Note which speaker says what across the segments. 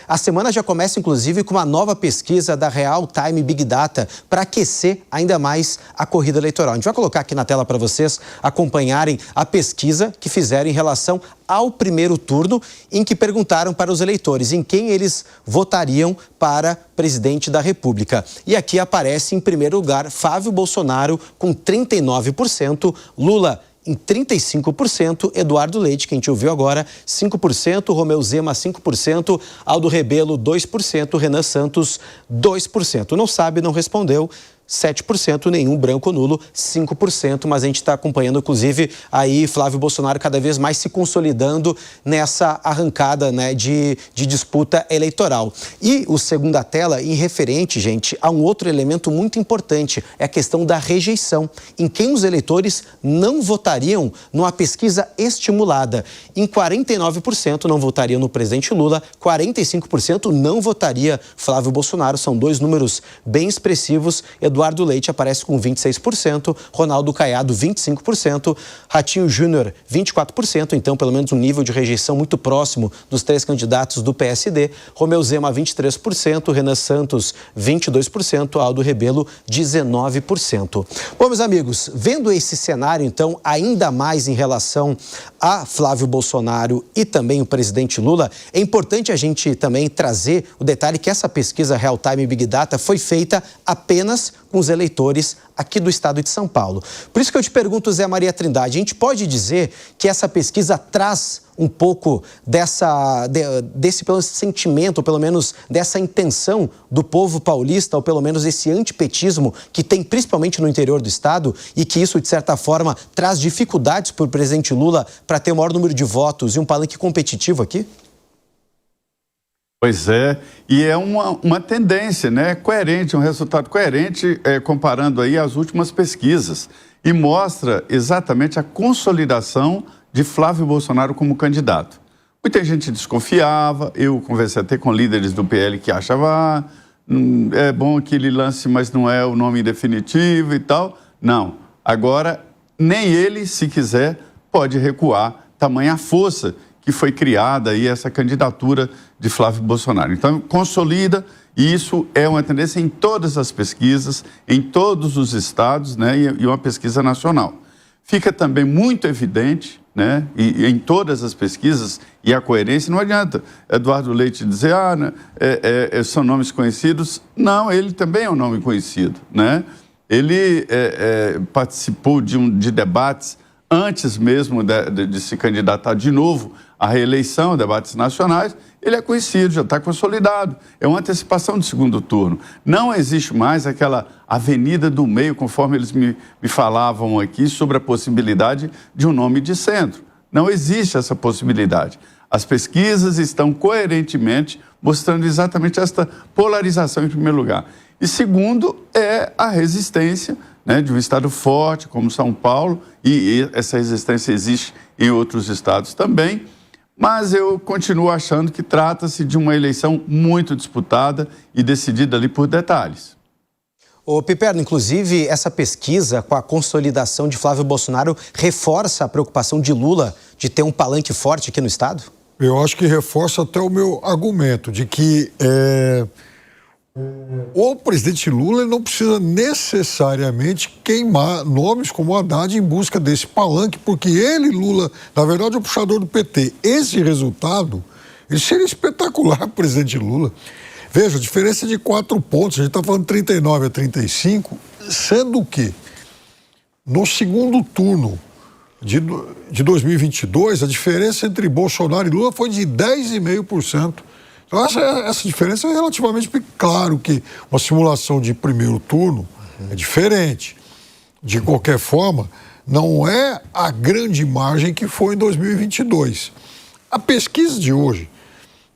Speaker 1: A semana já começa, inclusive, com uma nova pesquisa da Real Time Big Data para aquecer ainda mais a corrida eleitoral. A gente vai colocar aqui na tela para vocês acompanharem a pesquisa que fizeram em relação ao primeiro turno, em que perguntaram para os eleitores em quem eles votariam para presidente da República. E aqui aparece, em primeiro lugar, Flávio Bolsonaro com 39%, Lula em 35%, Eduardo Leite, que a gente ouviu agora, 5%, Romeu Zema, 5%, Aldo Rebelo, 2%, Renan Santos, 2%. Não sabe, não respondeu. 7%, nenhum, branco nulo, 5%, mas a gente está acompanhando, inclusive, aí Flávio Bolsonaro cada vez mais se consolidando nessa arrancada, né, de disputa eleitoral. E o segunda tela, em referente, gente, a um outro elemento muito importante, é a questão da rejeição, em quem os eleitores não votariam numa pesquisa estimulada. Em 49% não votariam no presidente Lula, 45% não votaria Flávio Bolsonaro, são dois números bem expressivos. Eduardo Leite aparece com 26%, Ronaldo Caiado 25%, Ratinho Júnior 24%, então pelo menos um nível de rejeição muito próximo dos três candidatos do PSD, Romeu Zema 23%, Renan Santos 22%, Aldo Rebelo 19%. Bom, meus amigos, vendo esse cenário então ainda mais em relação a Flávio Bolsonaro e também o presidente Lula, é importante a gente também trazer o detalhe que essa pesquisa Real Time Big Data foi feita apenas com os eleitores aqui do estado de São Paulo. Por isso que eu te pergunto, Zé Maria Trindade, a gente pode dizer que essa pesquisa traz um pouco desse pelo menos, sentimento, ou pelo menos dessa intenção do povo paulista, ou pelo menos esse antipetismo que tem principalmente no interior do estado e que isso, de certa forma, traz dificuldades para o presidente Lula para ter o maior número de votos e um palanque competitivo aqui?
Speaker 2: Pois é, e é uma tendência, né, coerente, um resultado coerente, comparando aí as últimas pesquisas, e mostra exatamente a consolidação de Flávio Bolsonaro como candidato. Muita gente desconfiava, eu conversei até com líderes do PL que achavam, é bom que ele lance, mas não é o nome definitivo e tal. Não, agora nem ele, se quiser, pode recuar, tamanha a força que foi criada aí essa candidatura de Flávio Bolsonaro. Então, consolida, e isso é uma tendência em todas as pesquisas, em todos os estados, né, e uma pesquisa nacional. Fica também muito evidente, né, e em todas as pesquisas, e a coerência, não adianta Eduardo Leite dizer, são nomes conhecidos. Não, ele também é um nome conhecido, né? Ele participou de debates antes mesmo de se candidatar de novo à reeleição, debates nacionais. Ele é conhecido, já está consolidado. É uma antecipação do segundo turno. Não existe mais aquela avenida do meio, conforme eles me falavam aqui, sobre a possibilidade de um nome de centro. Não existe essa possibilidade. As pesquisas estão coerentemente mostrando exatamente esta polarização, em primeiro lugar. E segundo, é a resistência, né, de um estado forte como São Paulo, e essa resistência existe em outros estados também, mas eu continuo achando que trata-se de uma eleição muito disputada e decidida ali por detalhes.
Speaker 1: Ô Piperno, inclusive essa pesquisa com a consolidação de Flávio Bolsonaro reforça a preocupação de Lula de ter um palanque forte aqui no estado?
Speaker 3: Eu acho que reforça até o meu argumento de que o presidente Lula não precisa necessariamente queimar nomes como Haddad em busca desse palanque, porque ele, Lula, na verdade é o puxador do PT. Esse resultado, ele seria espetacular, presidente Lula. Veja, a diferença de 4 pontos, a gente está falando 39 a 35, sendo que no segundo turno de 2022, a diferença entre Bolsonaro e Lula foi de 10,5%. Então, essa diferença é relativamente claro que uma simulação de primeiro turno é diferente. De qualquer forma, não é a grande margem que foi em 2022. A pesquisa de hoje,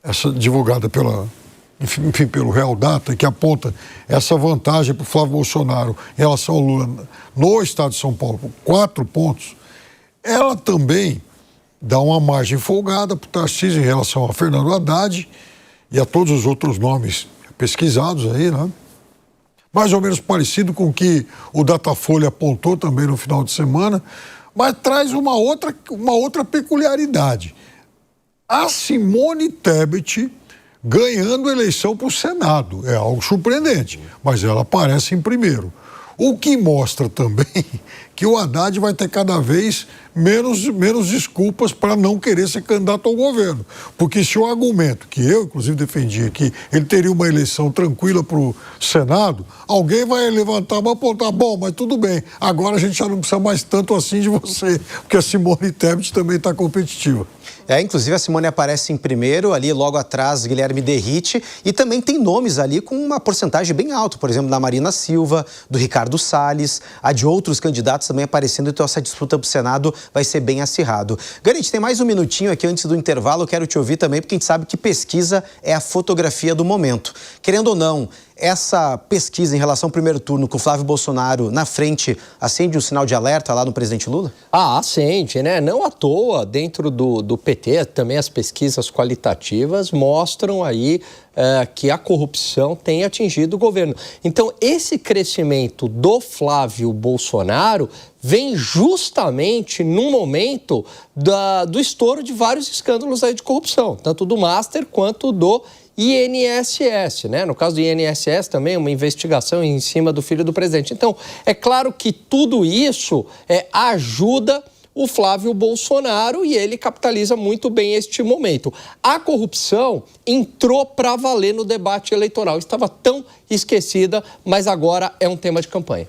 Speaker 3: essa divulgada pelo Real Data, que aponta essa vantagem para o Flávio Bolsonaro em relação ao Lula no estado de São Paulo, por 4 pontos, ela também dá uma margem folgada para o Tarcísio em relação a Fernando Haddad e a todos os outros nomes pesquisados aí, né? Mais ou menos parecido com o que o Datafolha apontou também no final de semana, mas traz uma outra peculiaridade. A Simone Tebet ganhando a eleição para o Senado. É algo surpreendente, mas ela aparece em primeiro. O que mostra também que o Haddad vai ter cada vez menos desculpas para não querer ser candidato ao governo. Porque se o argumento, que eu inclusive defendia, que ele teria uma eleição tranquila para o Senado, alguém vai levantar e apontar, bom, mas tudo bem, agora a gente já não precisa mais tanto assim de você, porque a Simone Tebet também está competitiva.
Speaker 1: Inclusive a Simone aparece em primeiro, ali logo atrás Guilherme Derrite, e também tem nomes ali com uma porcentagem bem alta, por exemplo, da Marina Silva, do Ricardo Salles, a de outros candidatos também aparecendo, então essa disputa para o Senado vai ser bem acirrado. Garante, tem mais um minutinho aqui antes do intervalo, eu quero te ouvir também, porque a gente sabe que pesquisa é a fotografia do momento. Querendo ou não, essa pesquisa em relação ao primeiro turno com o Flávio Bolsonaro na frente acende um sinal de alerta lá no presidente Lula?
Speaker 4: Acende, né? Não à toa, dentro do PT, também as pesquisas qualitativas mostram aí que a corrupção tem atingido o governo. Então, esse crescimento do Flávio Bolsonaro vem justamente num momento do estouro de vários escândalos aí de corrupção, tanto do Master quanto do INSS, né? No caso do INSS também, uma investigação em cima do filho do presidente. Então, é claro que tudo isso ajuda o Flávio Bolsonaro e ele capitaliza muito bem este momento. A corrupção entrou para valer no debate eleitoral. Estava tão esquecida, mas agora é um tema de campanha.